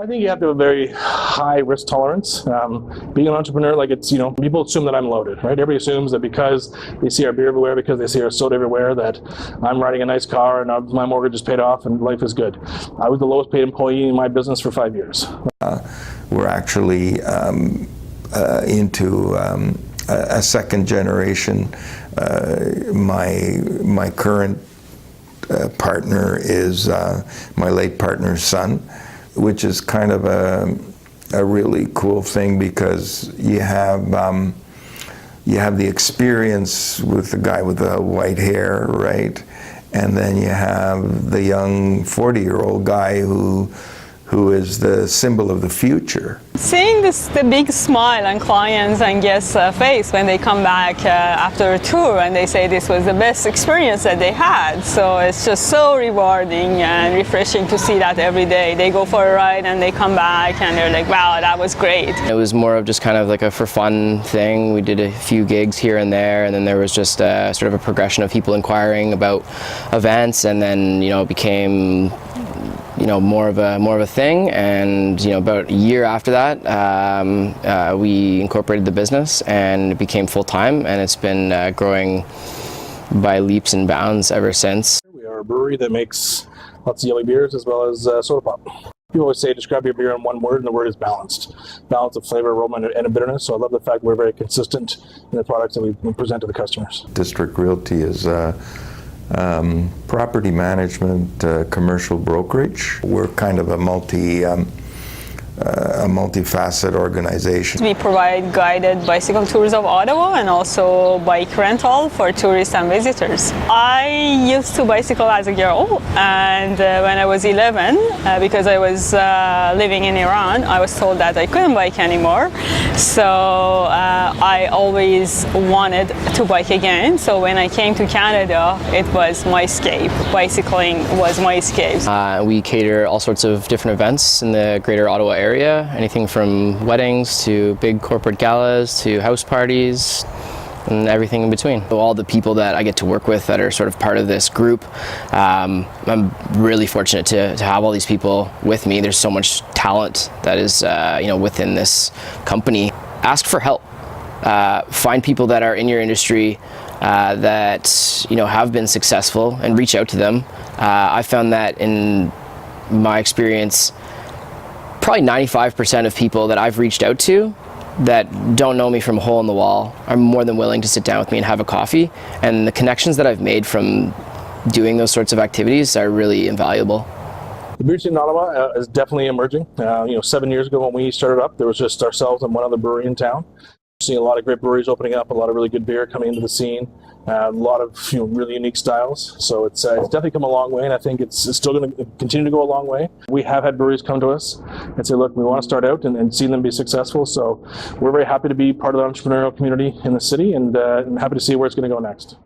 I think you have to have a very high risk tolerance. Being an entrepreneur, like it's, people assume that I'm loaded, right? Everybody assumes that because they see our beer everywhere, because they see our soda everywhere, that I'm riding a nice car and my mortgage is paid off and life is good. I was the lowest paid employee in my business for 5 years. We're actually into a second generation. My current partner is my late partner's son, which is kind of a really cool thing because you have the experience with the guy with the white hair, right? And then you have the young 40-year-old guy who is the symbol of the future. Seeing the big smile on clients and guests' face when they come back after a tour and they say this was the best experience that they had. So it's just so rewarding and refreshing to see that every day. They go for a ride and they come back and they're like, wow, that was great. It was more of just kind of like a for fun thing. We did a few gigs here and there, and then there was just sort of a progression of people inquiring about events, and then it became more of a thing, and about a year after that we incorporated the business and it became full-time, and it's been growing by leaps and bounds ever since. We are a brewery that makes lots of yummy beers as well as soda pop. People always say describe your beer in one word, and the word is balanced. Balance of flavor, aroma, and a bitterness. So I love the fact we're very consistent in the products that we present to the customers. District Realty is property management, commercial brokerage. We're kind of a multifaceted organization. We provide guided bicycle tours of Ottawa and also bike rental for tourists and visitors. I used to bicycle as a girl, and when I was 11, because I was living in Iran, I was told that I couldn't bike anymore. So I always wanted to bike again. So when I came to Canada, it was my escape. Bicycling was my escape. We cater all sorts of different events in the greater Ottawa area, anything from weddings to big corporate galas to house parties and everything in between. So all the people that I get to work with that are sort of part of this group, I'm really fortunate to have all these people with me. There's so much talent that is within this company. Ask for help. Find people that are in your industry that have been successful and reach out to them. I found that in my experience, probably 95% of people that I've reached out to that don't know me from a hole in the wall are more than willing to sit down with me and have a coffee. And the connections that I've made from doing those sorts of activities are really invaluable. The beer scene in Ottawa is definitely emerging. 7 years ago when we started up, there was just ourselves and one other brewery in town. Seeing a lot of great breweries opening up, a lot of really good beer coming into the scene, a lot of really unique styles. So it's definitely come a long way, and I think it's still going to continue to go a long way. We have had breweries come to us and say, look, we want to start out and see them be successful. So we're very happy to be part of the entrepreneurial community in the city, and happy to see where it's going to go next.